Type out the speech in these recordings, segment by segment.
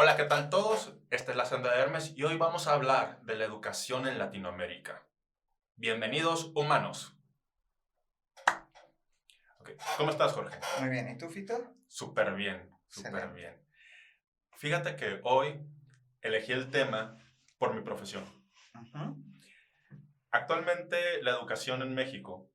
Hola, ¿qué tal todos? Esta es la Senda de Hermes y hoy vamos a hablar de la educación en Latinoamérica. Bienvenidos, humanos. Ok, ¿cómo estás, Jorge? Muy bien, ¿y tú, Fito? Súper bien, súper Excelente. bien. Fíjate que hoy elegí el tema por mi profesión. Ujú. Actualmente la educación en México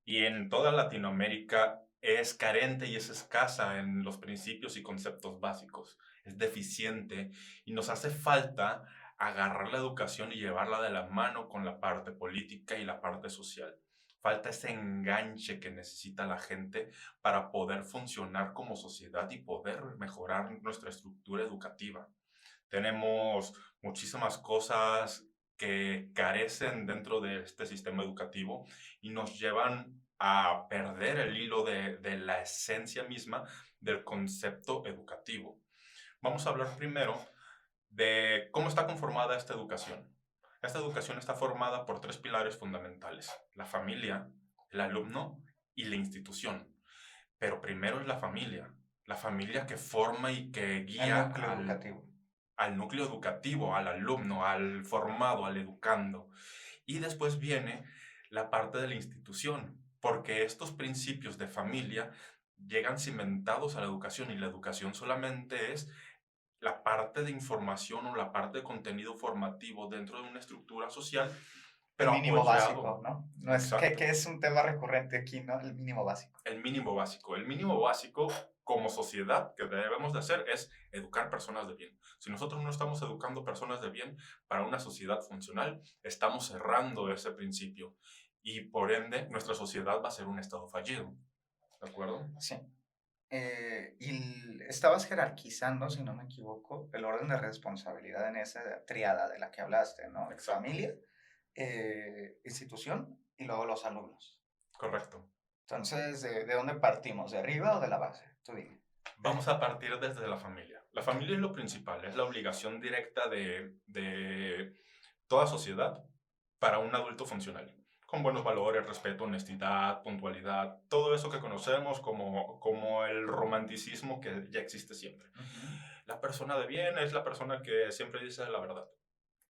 y en toda Latinoamérica es carente y es escasa en los principios y conceptos básicos. Es deficiente y nos hace falta agarrar la educación y llevarla de la mano con la parte política y la parte social. Falta ese enganche que necesita la gente para poder funcionar como sociedad y poder mejorar nuestra estructura educativa. Tenemos muchísimas cosas que carecen dentro de este sistema educativo y nos llevan a perder el hilo de la esencia misma del concepto educativo. Vamos a hablar primero de cómo está conformada esta educación. Esta educación está formada por tres pilares fundamentales: la familia, el alumno y la institución. Pero primero es la familia que forma y que El guía núcleo educativo. al núcleo educativo, al alumno, al formado, al educando. Y después viene la parte de la institución, porque estos principios de familia llegan cimentados a la educación y la educación solamente es la parte de información o la parte de contenido formativo dentro de una estructura social, El pero mínimo básico, apoyado. ¿no? No es Exacto. que es un tema recurrente aquí, ¿no? El mínimo básico. El mínimo básico. El mínimo básico como sociedad que debemos de hacer es educar personas de bien. Si nosotros no estamos educando personas de bien para una sociedad funcional, estamos cerrando ese principio y por ende nuestra sociedad va a ser un estado fallido. ¿De acuerdo? Sí. Estabas jerarquizando, si no me equivoco, el orden de responsabilidad en esa triada de la que hablaste, ¿no? Exacto. Familia, institución y luego los alumnos. Correcto. Entonces, ¿de dónde partimos? ¿De arriba o de la base? Tú dime. Vamos a partir desde la familia. La familia es lo principal, es la obligación directa de toda sociedad para un adulto funcional, con buenos valores, respeto, honestidad, puntualidad, todo eso que conocemos como el romanticismo que ya existe siempre. Ujú. La persona de bien es la persona que siempre dice la verdad.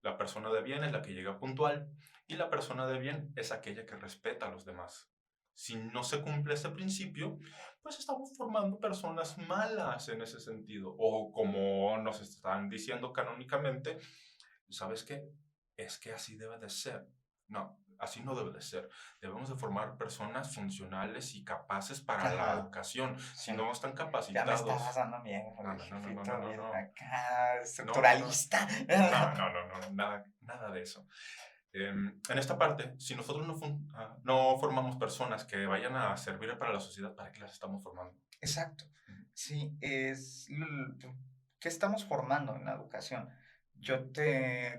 La persona de bien es la que llega puntual y la persona de bien es aquella que respeta a los demás. Si no se cumple ese principio, pues estamos formando personas malas en ese sentido. O como nos están diciendo canónicamente, ¿sabes qué? Es que así debe de ser. No, así no debe de ser. Debemos de formar personas funcionales y capaces para la Ajá, educación. Si sí. no están Ya me estabas capacitados, dando miedo, no, el no, no, no, no, jefito no, no, bien no. acá, No, no, no. estructuralista. No, no, no, no, nada, nada de eso. En esta parte, si nosotros no formamos personas que vayan a servir para la sociedad, ¿para qué las estamos formando? Exacto. Ujú. Sí, ¿qué estamos formando en la educación?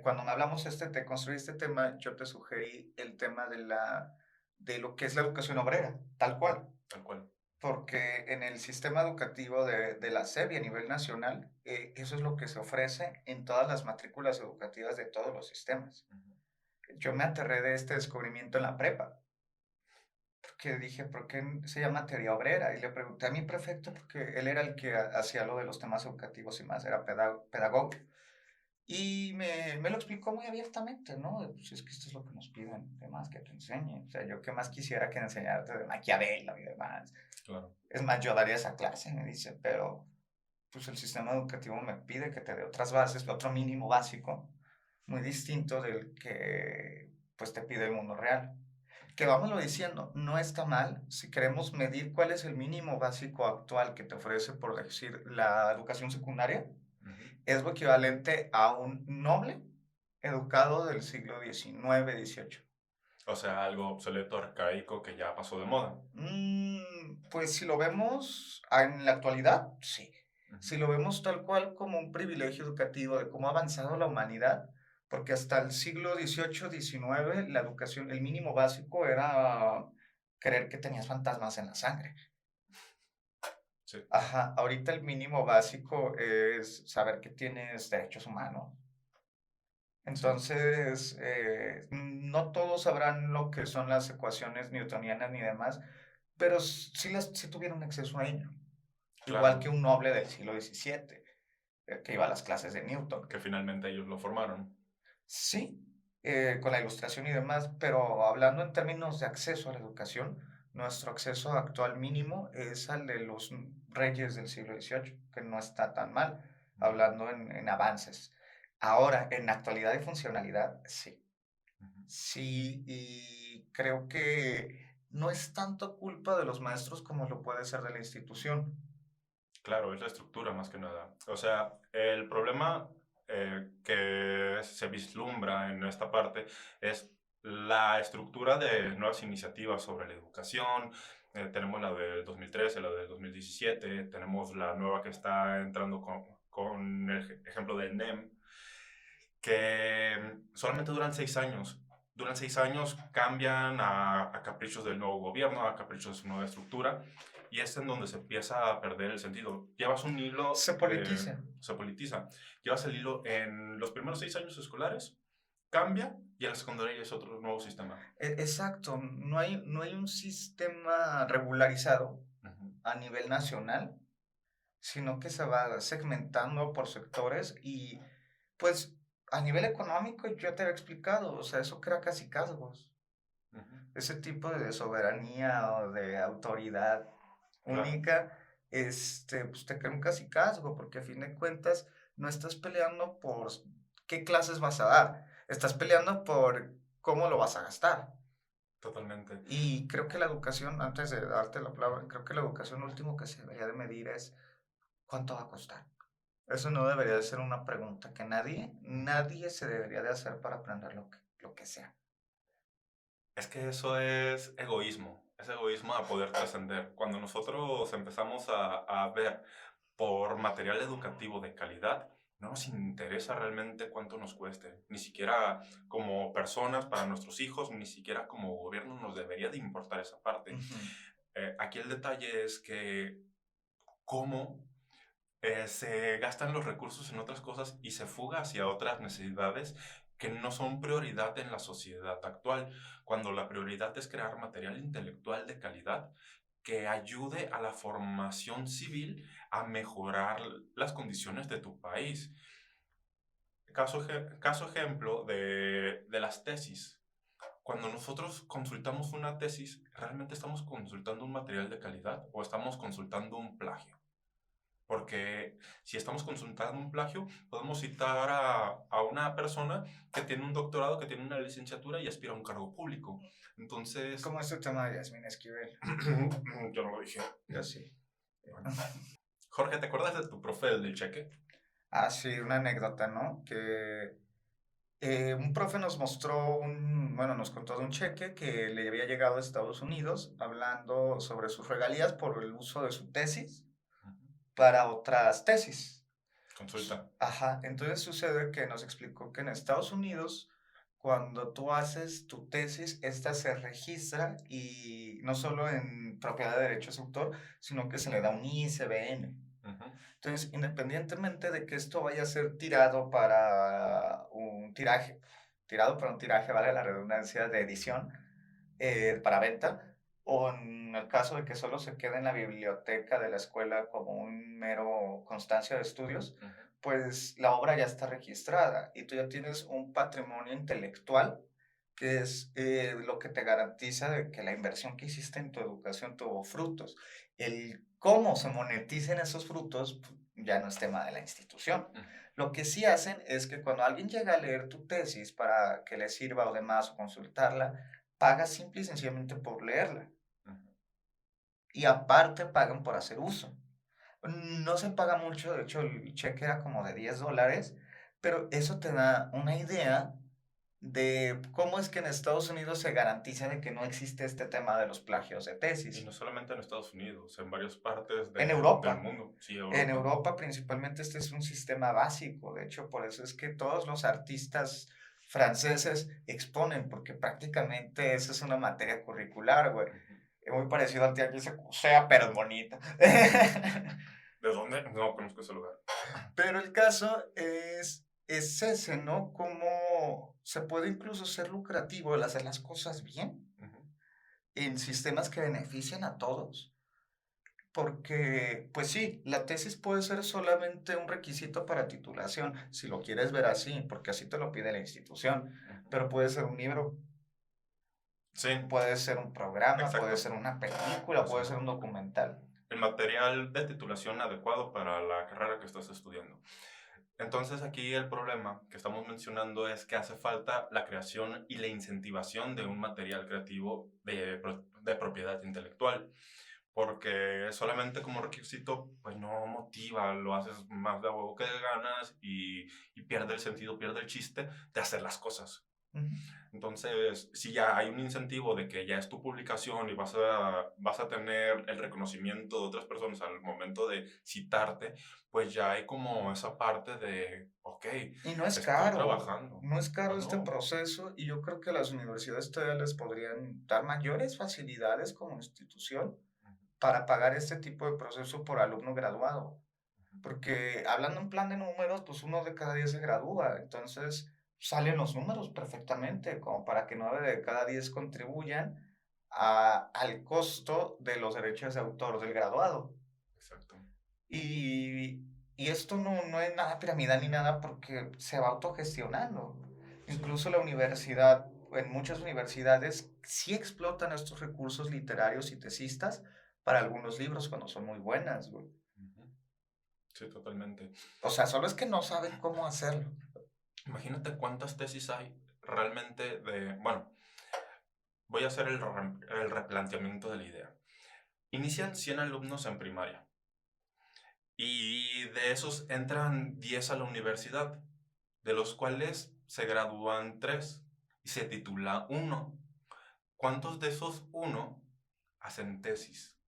Cuando me hablamos te construí este tema, yo te sugerí el tema de lo que es la educación obrera, tal cual. Tal cual. Porque en el sistema educativo de la SEP y a nivel nacional, eso es lo que se ofrece en todas las matrículas educativas de todos los sistemas. Ujú. Yo me aterré de este descubrimiento en la prepa, porque dije, ¿por qué se llama teoría obrera? Y le pregunté a mi prefecto, porque él era el que hacía lo de los temas educativos y más, era pedagogo. Y me lo explicó muy abiertamente, ¿no? Pues es que esto es lo que nos piden, demás que te enseñe. O sea, yo qué más quisiera que enseñarte de Maquiavelo y demás. Claro. Es más, yo daría esa clase, me dice, pero pues el sistema educativo me pide que te dé otras bases, otro mínimo básico, muy distinto del que pues te pide el mundo real. Que vámonos diciendo, no está mal si queremos medir cuál es el mínimo básico actual que te ofrece, por decir, la educación secundaria, Ujú. es lo equivalente a un noble educado del siglo XIX, XVIII. O sea, algo obsoleto, arcaico, que ya pasó de moda. Pues si lo vemos en la actualidad, sí. Ujú. Si lo vemos tal cual como un privilegio educativo de cómo ha avanzado la humanidad, porque hasta el siglo XVIII, XIX, la educación, el mínimo básico era creer que tenías fantasmas en la sangre. Sí. Ajá, ahorita el mínimo básico es saber que tienes derechos humanos. Sí. Entonces, no todos sabrán lo que son las ecuaciones newtonianas ni demás, pero sí tuvieron acceso a ello, igual Claro. que un noble del siglo XVII. que iba a las clases de Newton. Que finalmente ellos lo formaron. Sí, con la ilustración y demás, pero hablando en términos de acceso a la educación, nuestro acceso actual mínimo es al de los reyes del siglo XVIII, que no está tan mal, Ujú, hablando en avances. Ahora, en actualidad y funcionalidad, sí. ujú. Sí, y creo que no es tanto culpa de los maestros como lo puede ser de la institución. Claro, es la estructura más que nada. O sea, el problema que se vislumbra en esta parte es la estructura de nuevas iniciativas sobre la educación. Tenemos la del 2013, la del 2017, tenemos la nueva que está entrando con el ejemplo del NEM, que solamente duran 6 años. Duran 6 años, cambian a caprichos del nuevo gobierno, a caprichos de su nueva estructura, y es en donde se empieza a perder el sentido. Llevas un hilo, Se politiza. se politiza, llevas el hilo en los primeros 6 años escolares, cambia, y en la secundaria es otro nuevo sistema. Exacto, no hay un sistema regularizado Ujú, a nivel nacional, sino que se va segmentando por sectores y pues a nivel económico yo te había explicado, o sea, eso crea casicazgos. ujú, Ese tipo de soberanía o de autoridad claro, única, pues te crea un cacicazgo, porque a fin de cuentas no estás peleando por qué clases vas a dar, estás peleando por cómo lo vas a gastar. totalmente. Y creo que la educación, antes de darte la palabra, creo que la educación lo último que se debería de medir es cuánto va a costar. Eso no debería de ser una pregunta que Ujú. nadie se debería de hacer para aprender lo que sea. Es que eso es egoísmo a poder trascender. Cuando nosotros empezamos a ver por material educativo de calidad, no nos interesa realmente cuánto nos cueste, ni siquiera como personas para nuestros hijos, ni siquiera como gobierno nos debería de importar esa parte. Ujú. Aquí el detalle es que cómo se gastan los recursos en otras cosas y se fuga hacia otras necesidades que no son prioridad en la sociedad actual, cuando la prioridad es crear material intelectual de calidad que ayude a la formación civil a mejorar las condiciones de tu país. Caso ejemplo de las tesis. Cuando nosotros consultamos una tesis, ¿realmente estamos consultando un material de calidad o estamos consultando un plagio? Porque si estamos consultando un plagio, podemos citar a una persona que tiene un doctorado, que tiene una licenciatura y aspira a un cargo público. Entonces, ¿Cómo es el tema de Yasmín Esquivel? yo no lo dije. Yo sí. Bueno. Jorge, ¿te acuerdas de tu profe del cheque? Ah, sí, una anécdota, ¿no? Que un profe nos mostró bueno, nos contó de un cheque que le había llegado a Estados Unidos hablando sobre sus regalías por el uso de su tesis Ujú. para otras tesis. Consulta. Ajá, entonces sucede que nos explicó que en Estados Unidos, cuando tú haces tu tesis, esta se registra y no solo en propiedad de derechos de autor, sino que se le da un ISBN. Ujú, Entonces, independientemente de que esto vaya a ser tirado para un tiraje, vale la redundancia, de edición, para venta, o en el caso de que solo se quede en la biblioteca de la escuela como un mero constancia de estudios, ujú, pues la obra ya está registrada y tú ya tienes un patrimonio intelectual que es lo que te garantiza de que la inversión que hiciste en tu educación tuvo frutos. El cómo se moneticen esos frutos pues, ya no es tema de la institución. ujú, Lo que sí hacen es que cuando alguien llega a leer tu tesis para que le sirva o demás o consultarla, paga simple y sencillamente por leerla. ujú. Y aparte pagan por hacer uso. No se paga mucho, de hecho el cheque era como de $10, pero eso te da una idea de cómo es que en Estados Unidos se garantiza de que no existe este tema de los plagios de Y no tesis. solamente en Estados Unidos, en varias partes En del Europa, mundo. Sí, en Europa. Europa principalmente este es un sistema básico, de hecho por eso es que todos los artistas franceses exponen, porque prácticamente esa es una materia curricular, güey. Ujú. Muy parecido al tianguis de Cusea, pero es bonita. ¿De dónde? No conozco ese lugar. Pero el caso es ese, ¿no? Cómo se puede incluso ser lucrativo el hacer las cosas bien Ujú. en sistemas que benefician a todos. Porque, pues sí, la tesis puede ser solamente un requisito para titulación, si lo quieres ver así, porque así te lo pide la institución, Ujú. pero puede ser un libro, Sí, puede ser un programa, puede exacto. ser una película, O puede sea, ser un documental. el material de titulación adecuado para la carrera que estás estudiando. Entonces aquí el problema que estamos mencionando es que hace falta la creación y la incentivación de un material creativo de propiedad intelectual, porque solamente como requisito pues no motiva, lo haces más de a huevo que de ganas y pierde el sentido, pierde el chiste de hacer las cosas. Ujú. Entonces, si ya hay un incentivo de que ya es tu publicación y vas a tener el reconocimiento de otras personas al momento de citarte, pues ya hay como esa parte de, ok, Y no es estoy caro, trabajando. no es Ah, caro este no. proceso y yo creo que las universidades todavía les podrían dar mayores facilidades como institución para pagar este tipo de proceso por alumno graduado. Porque hablando en plan de números, pues 1 de cada 10 se gradúa, entonces salen los números perfectamente, como para que 9 de cada 10 contribuyan al costo de los derechos de autor del graduado. Exacto. Y, y esto no es nada piramidal ni nada porque se va autogestionando. Sí. Incluso la universidad, en muchas universidades, sí explotan estos recursos literarios y tesistas para algunos libros cuando son muy buenas, güey. Ujú. Sí, totalmente. O sea, solo es que no saben cómo hacerlo. Imagínate cuántas tesis hay realmente de, bueno, voy a hacer el replanteamiento de la idea. Inician 100 alumnos en primaria. Y de esos entran 10 a la universidad, de los cuales se gradúan 3 y se titula uno. ¿Cuántos de esos uno hacen tesis?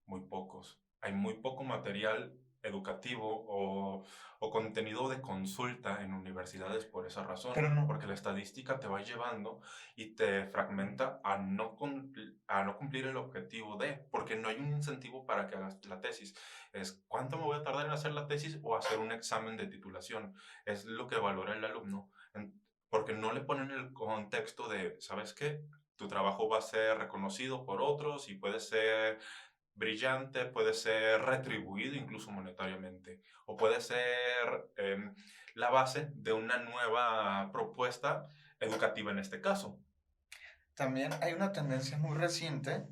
Muy pocos. Hay muy poco material educativo o contenido de consulta en universidades por esa Pero razón, no, porque la estadística te va llevando y te fragmenta a no cumplir el objetivo de, porque no hay un incentivo para que hagas la tesis. Es cuánto me voy a tardar en hacer la tesis o hacer un examen de titulación. Es lo que valora el alumno, porque no le ponen el contexto de, ¿sabes qué? Tu trabajo va a ser reconocido por otros y puede ser brillante, puede ser retribuido incluso monetariamente, o puede ser la base de una nueva propuesta educativa en este caso. también hay una tendencia muy reciente,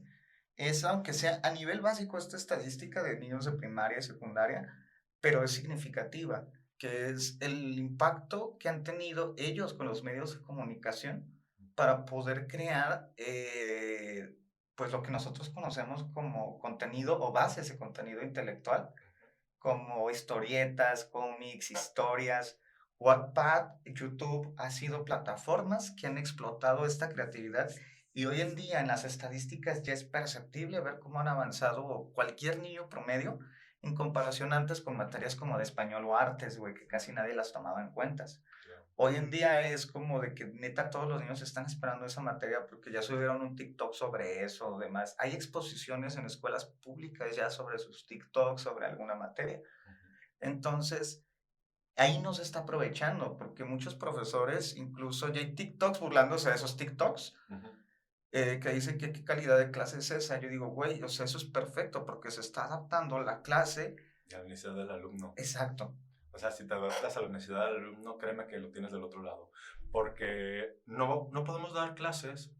es aunque sea a nivel básico esta estadística de niños de primaria y secundaria, pero es significativa, que es el impacto que han tenido ellos con los medios de comunicación para poder crear pues lo que nosotros conocemos como contenido o bases de contenido intelectual como historietas, cómics, historias. Wattpad, YouTube ha sido plataformas que han explotado esta creatividad y hoy en día en las estadísticas ya es perceptible ver cómo han avanzado cualquier niño promedio en comparación antes con materias como de español o artes, güey, que casi nadie las tomaba en cuenta. Claro. Hoy en día es como de que neta todos los niños están esperando esa materia porque ya subieron un TikTok sobre eso o demás. Hay exposiciones en escuelas públicas ya sobre sus TikToks, sobre alguna materia. Entonces, ahí no se está aprovechando porque muchos profesores, incluso ya hay TikToks burlándose de esos TikToks, Ujú. que dicen que qué calidad de clase es esa. Yo digo, güey, o sea, eso es perfecto porque se está adaptando la clase. Y a la necesidad del alumno. Exacto. O sea, si te adaptas a la necesidad del alumno, créeme que lo tienes del otro lado. Porque no podemos dar clases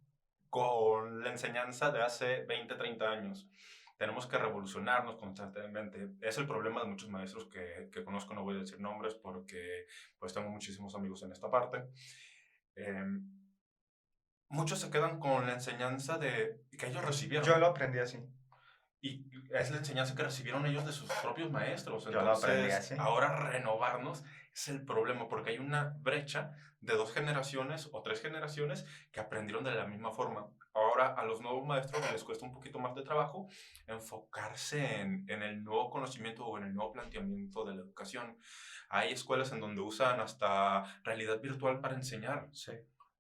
con la enseñanza de hace 20, 30 años. Tenemos que revolucionarnos constantemente. Es el problema de muchos maestros que conozco, no voy a decir nombres porque pues tengo muchísimos amigos en esta parte. Eh, Muchos se quedan con la enseñanza de que ellos Yo recibieron. lo aprendí así. Y es la enseñanza que recibieron ellos de sus propios maestros. Yo lo aprendí Entonces, así. ahora renovarnos es el problema, porque hay una brecha de 2 generaciones o 3 generaciones que aprendieron de la misma forma. Ahora a los nuevos maestros les cuesta un poquito más de trabajo enfocarse en el nuevo conocimiento o en el nuevo planteamiento de la educación. Hay escuelas en donde usan hasta realidad virtual para enseñar. Sí.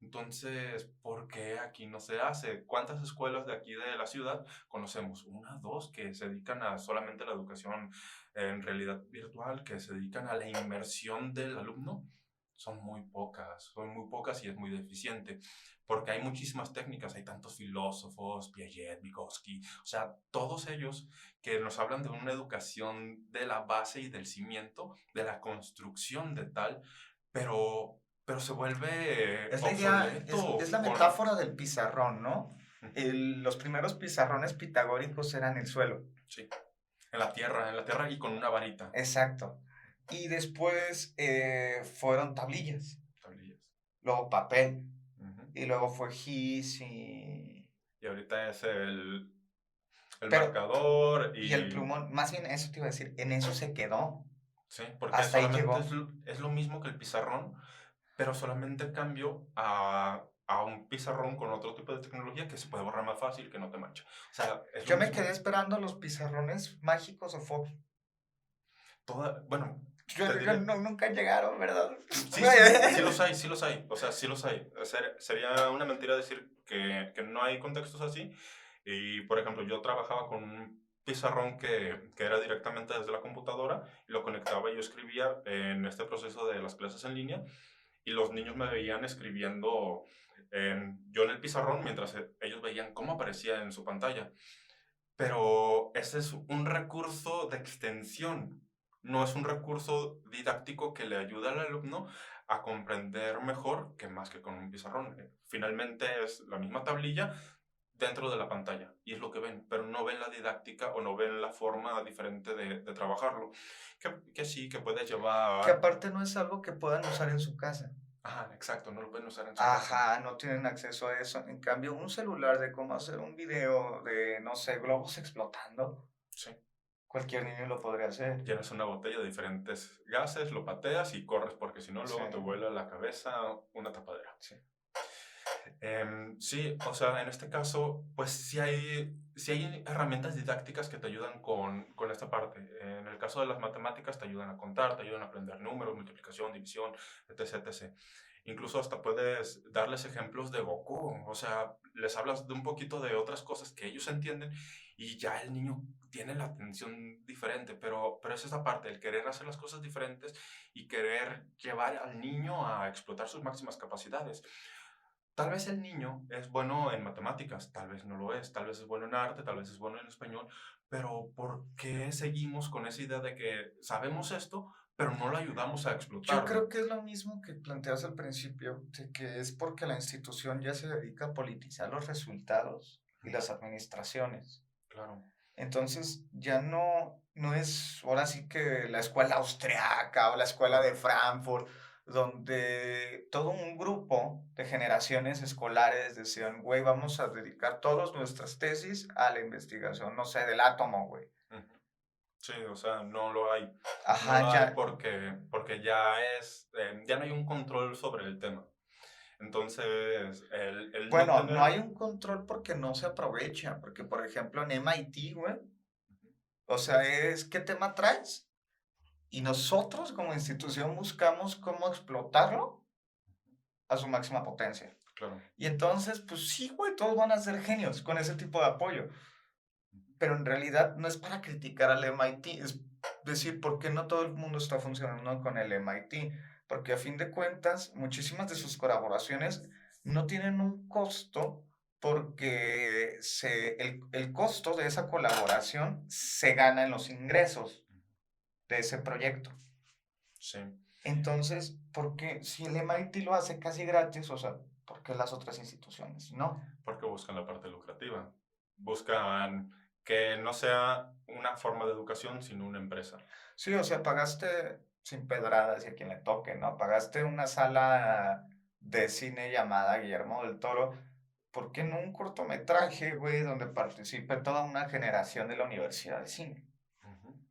Entonces, ¿por qué aquí no se hace? ¿Cuántas escuelas de aquí de la ciudad conocemos? Una, dos, que se dedican a solamente la educación en realidad virtual, que se dedican a la inmersión del alumno. son muy pocas y es muy deficiente, porque hay muchísimas técnicas, hay tantos filósofos, Piaget, Vygotsky, o sea, todos ellos que nos hablan de una educación de la base y del cimiento, de la construcción de tal, pero se vuelve Es la idea, es obsoleto la con... metáfora del pizarrón, ¿no? Los primeros pizarrones pitagóricos eran el suelo. Sí, en la tierra y con una varita, Exacto. Y después fueron tablillas, tablillas. luego papel, Ujú. y luego fue gis y... Y ahorita es el Pero, marcador y el y... plumón, más bien eso te iba a decir, en eso se quedó, Sí, porque hasta ahí solamente llegó. es lo mismo que el pizarrón, pero solamente cambio a un pizarrón con otro tipo de tecnología que se puede borrar más fácil, que no te mancha. O sea, es lo Yo me quedé mismo. esperando los pizarrones mágicos o Fox. Bueno, Yo te creo que diré, nunca llegaron, ¿verdad? sí, sí los hay, sí los hay. O sea, sí los hay. Sería una mentira decir que no hay contextos así. Y, por ejemplo, yo trabajaba con un pizarrón que era directamente desde la computadora y lo conectaba y yo escribía en este proceso de las clases en línea y los niños me veían escribiendo yo en el pizarrón mientras ellos veían cómo aparecía en su pantalla. Pero ese es un recurso de extensión, no es un recurso didáctico que le ayuda al alumno a comprender mejor que más que con un pizarrón. Finalmente es la misma tablilla dentro de la pantalla y es lo que ven, pero no ven la didáctica o no ven la forma diferente de trabajarlo. Que sí, que puede Que llevar... aparte no es algo que puedan usar en su casa. Ajá, exacto, no lo pueden usar en su casa. Ajá, no tienen acceso a eso. En cambio, un celular de cómo hacer un video de, no sé, globos explotando, Sí. cualquier niño lo podría hacer. Llenas una botella de diferentes gases, lo pateas y corres porque si no Sí, luego te vuela la cabeza una tapadera. sí. Sí, o sea, en este caso, pues sí hay herramientas didácticas que te ayudan con esta parte. En el caso de las matemáticas te ayudan a contar, te ayudan a aprender números, multiplicación, división, etc, etc. Incluso hasta puedes darles ejemplos de Goku, o sea, les hablas de un poquito de otras cosas que ellos entienden y ya el niño tiene la atención diferente, pero es esa parte, el querer hacer las cosas diferentes y querer llevar al niño a explotar sus máximas capacidades. Tal vez el niño es bueno en matemáticas, tal vez no lo es, tal vez es bueno en arte, tal vez es bueno en español, pero ¿por qué seguimos con esa idea de que sabemos esto, pero no lo ayudamos a Yo creo explotarlo? que es lo mismo que planteas al principio, de que es porque la institución ya se dedica a politizar los resultados y Ujú, las administraciones. claro, Entonces ya no es ahora sí que la escuela austriaca o la escuela de Frankfurt, donde todo un grupo de generaciones escolares decían, güey, vamos a dedicar todas nuestras tesis a la investigación, no sé, del átomo, güey. ujú. Sí, o sea, no lo hay. No Ajá, lo hay ya, porque ya ya no hay un control sobre el tema. Entonces, el no bueno, no tener... hay un control porque no se aprovecha, porque por ejemplo en MIT, güey, Ujú, o sea, es, ¿qué tema traes? Y nosotros como institución buscamos cómo explotarlo a su máxima potencia. claro. Y entonces, pues sí, güey, todos van a ser genios con ese tipo de apoyo. Ujú, Pero en realidad no es para criticar al MIT, es decir, ¿por qué no todo el mundo está funcionando con el MIT? Porque a fin de cuentas, muchísimas de sus colaboraciones no tienen un costo porque el costo de esa colaboración se gana en los ingresos ujú. de ese proyecto. Sí. Entonces, ¿por qué si el MIT lo hace casi gratis, o sea, ¿por qué las otras instituciones no? Porque buscan la parte lucrativa. Buscan que no sea una forma de educación, sino una empresa. Sí, o sea, pagaste sin pedradas y a quien le toque, ¿no? Pagaste una sala de cine llamada Guillermo del Toro. ¿Por qué no un cortometraje, güey, donde participe toda una generación de la Universidad de Cine? Ujú,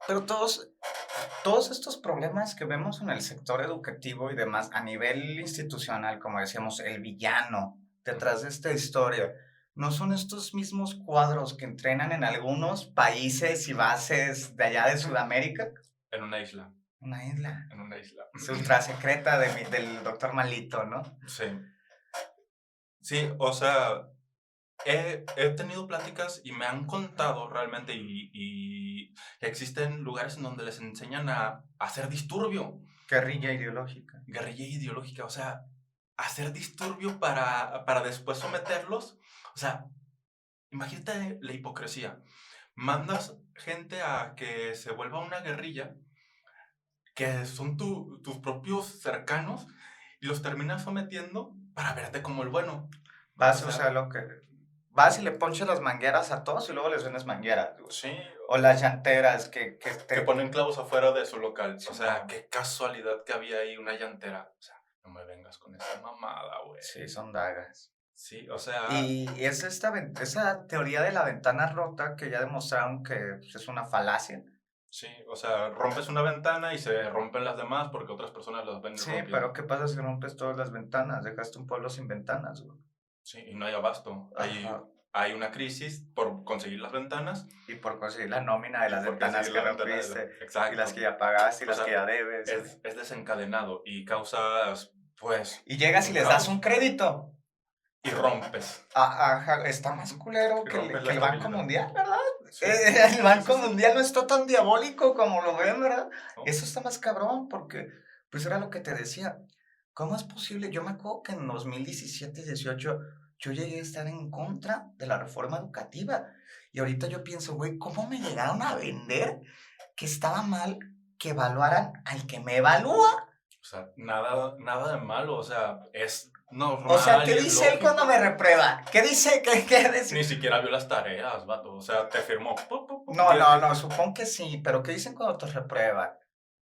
Pero todos estos problemas que vemos en el sector educativo y demás, a nivel institucional, como decíamos, el villano ujú. detrás de esta historia, ¿no son estos mismos cuadros que entrenan en algunos países y bases de allá de Sudamérica? En una isla, Una isla. en una isla. Es ultra secreta del doctor Malito, ¿no? Sí, sí, o sea, he tenido pláticas y me han contado realmente y que existen lugares en donde les enseñan a hacer disturbio, Guerrilla ideológica. guerrilla ideológica, o sea, hacer disturbio para después someterlos. O sea, imagínate la hipocresía. Mandas gente a que se vuelva una guerrilla, que son tus propios cercanos, y los terminas sometiendo para verte como el bueno. O Vas, o sea, sea, lo que... Vas y le ponches las mangueras a todos y luego les vendes mangueras, güey. sí, O las llanteras que que te... ponen clavos afuera de su local. O sea, Simón. qué casualidad que había ahí una llantera. O sea, no me vengas con esa mamada, güey. Sí, son dagas. Sí, o sea, Y es esa teoría de la ventana rota que ya demostraron que pues, es una falacia. sí, o sea, rompes una ventana y se rompen las demás porque otras personas las ven Sí, rompiendo. pero ¿qué pasa si rompes todas las ventanas? Dejaste un pueblo sin ventanas, güey. Sí, y no hay abasto. Ajá. Hay una crisis por conseguir las ventanas Y por conseguir la nómina de y las por ventanas conseguir que la ventana rompiste, y las Exacto. que ya pagaste, y O las que sea, ya debes. es desencadenado y causas, pues, Y llegas y un les das caos un crédito. y rompes. Ajá, está más culero Y que rompes la que el Banco estabilidad. Mundial, ¿verdad? Sí, sí, El sí, sí, Banco sí. Mundial no está tan diabólico como lo ven, ¿verdad? ¿No? Eso está más cabrón porque, pues era lo que te decía. ¿Cómo es posible? Yo me acuerdo que en 2017, 18, yo llegué a estar en contra de la reforma educativa. Y ahorita yo pienso, güey, ¿cómo me llegaron a vender que estaba mal que evaluaran al que me evalúa? O sea, nada de malo, o sea, es O sea, normal ¿qué y es dice él cuando lógico. me reprueba? ¿Qué dice? ¿Qué Ni dice? siquiera vio las tareas, vato. O sea, te firmó. No, no, no, supongo que sí, pero ¿qué dicen cuando te reprueban?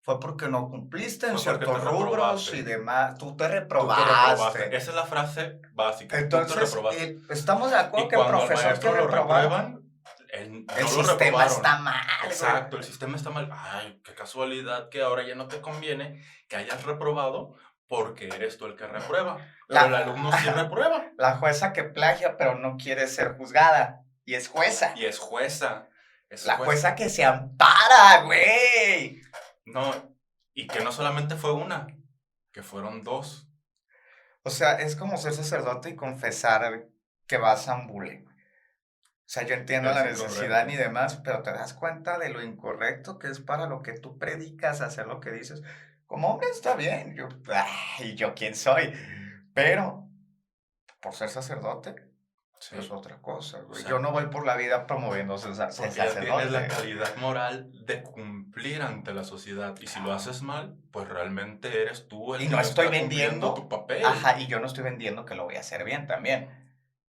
Fue porque no cumpliste en Fue porque te ciertos rubros y reprobaste. demás. Tú te Tú te reprobaste. reprobaste. Esa es la frase básica. Tú te Entonces, reprobaste. estamos de acuerdo Y que el cuando al profesor que maestro lo reprobar, reprueban, el no lo sistema está reprobaron. mal, güey. Exacto, el sistema está mal. Ay, qué casualidad que ahora ya no te conviene que hayas reprobado porque eres tú el que reprueba. Pero el La, alumno sí reprueba. la jueza que plagia, pero no quiere ser juzgada. Y es jueza. Y es jueza. Es La jueza. jueza que se ampara, güey. No, y que no solamente fue una, que fueron dos. O sea, es como ser sacerdote y confesar que vas a un bullying. O sea, yo entiendo Es la necesidad incongruente. y demás, pero te das cuenta de lo incorrecto que es para lo que tú predicas, hacer lo que dices. Como hombre está bien, ¿y yo quién soy? Pero por ser sacerdote es Sí. otra cosa, O güey. Yo sea, no voy por la vida promoviendo ser porque ya tienes la sacerdote. calidad moral de cumplir ante la sociedad. Y si lo haces mal, pues realmente eres tú el Y que no no estoy está cumpliendo tu vendiendo, papel. ajá, y yo no estoy vendiendo que lo voy a hacer bien también.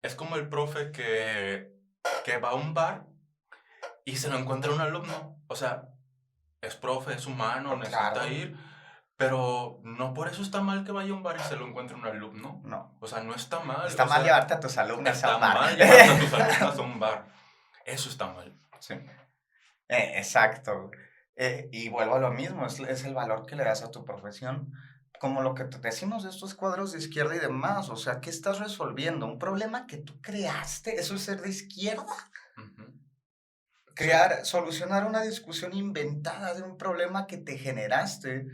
Es como el profe que va a un bar y se lo encuentra un alumno. O sea, es profe, es humano, Oh, necesita claro, ir, pero no por eso está mal que vaya a un bar y se lo encuentre un alumno. no. O sea, no está mal. Está O mal sea, llevarte a tus alumnas a está un bar. mal llevarte a tus alumnos a un bar. Eso está mal. Sí. Exacto. Y vuelvo a lo mismo, es el valor que le das a tu profesión, como lo que te decimos de estos cuadros de izquierda y demás, o sea, ¿qué estás resolviendo? Un problema que tú creaste, eso es ser de izquierda. Ujú. Sí, Solucionar una discusión inventada de un problema que te generaste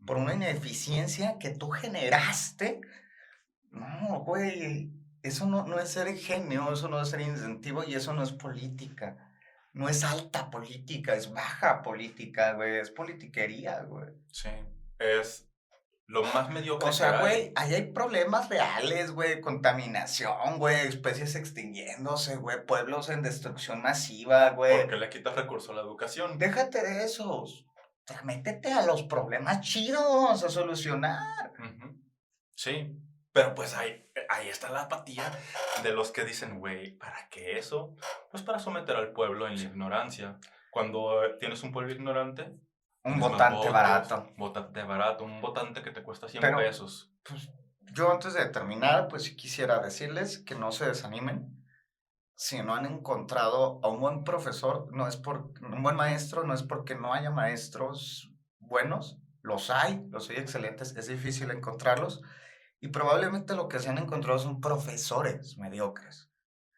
por una ineficiencia que tú generaste. No, güey, eso no es ser genio, eso no es ser incentivo y eso no es política. No es alta política, es baja política, güey, es politiquería, güey. sí. Es lo más O mediocre que sea, hay. güey, ahí hay problemas reales, güey, contaminación, güey, especies extinguiéndose, güey, pueblos en destrucción masiva, güey. Porque le quitas recurso a la educación. Déjate de esos. O sea, métete a los problemas chidos a solucionar. Ujú. Sí, pero pues ahí está la apatía de los que dicen, güey, ¿para qué eso? Pues para someter al pueblo en la ignorancia. Cuando tienes un pueblo ignorante, Un tienes más votante votos, barato. votante barato, un votante que te cuesta 100 Pero, pesos. pues, yo antes de terminar, pues sí quisiera decirles que no se desanimen. Si no han encontrado a un buen profesor, un buen maestro, no es porque no haya maestros buenos, los hay excelentes, es difícil encontrarlos, y probablemente lo que se han encontrado son profesores mediocres.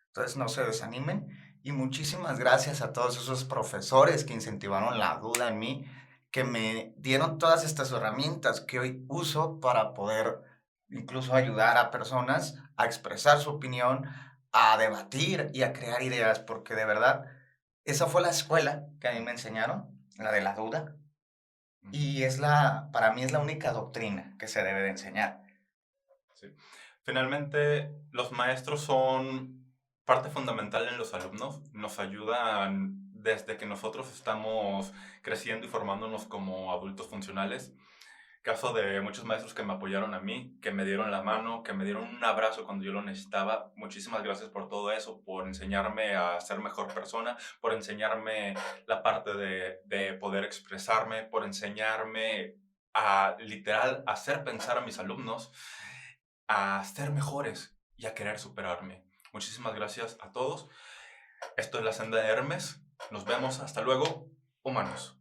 Entonces no se desanimen y muchísimas gracias a todos esos profesores que incentivaron la duda en mí, que me dieron todas estas herramientas que hoy uso para poder incluso ayudar a personas a expresar su opinión, a debatir y a crear ideas, porque de verdad, esa fue la escuela que a mí me enseñaron, la de la duda, Ujú. y para mí es la única doctrina que se debe de enseñar. Sí. Finalmente, los maestros son parte fundamental en los alumnos. Nos ayudan desde que nosotros estamos creciendo y formándonos como adultos funcionales. Caso de muchos maestros que me apoyaron a mí, que me dieron la mano, que me dieron un abrazo cuando yo lo necesitaba. Muchísimas gracias por todo eso, por enseñarme a ser mejor persona, por enseñarme la parte de poder expresarme, por enseñarme a literal hacer pensar a mis alumnos, a ser mejores y a querer superarme. Muchísimas gracias a todos. Esto es La Senda de Hermes. Nos vemos. Hasta luego, humanos.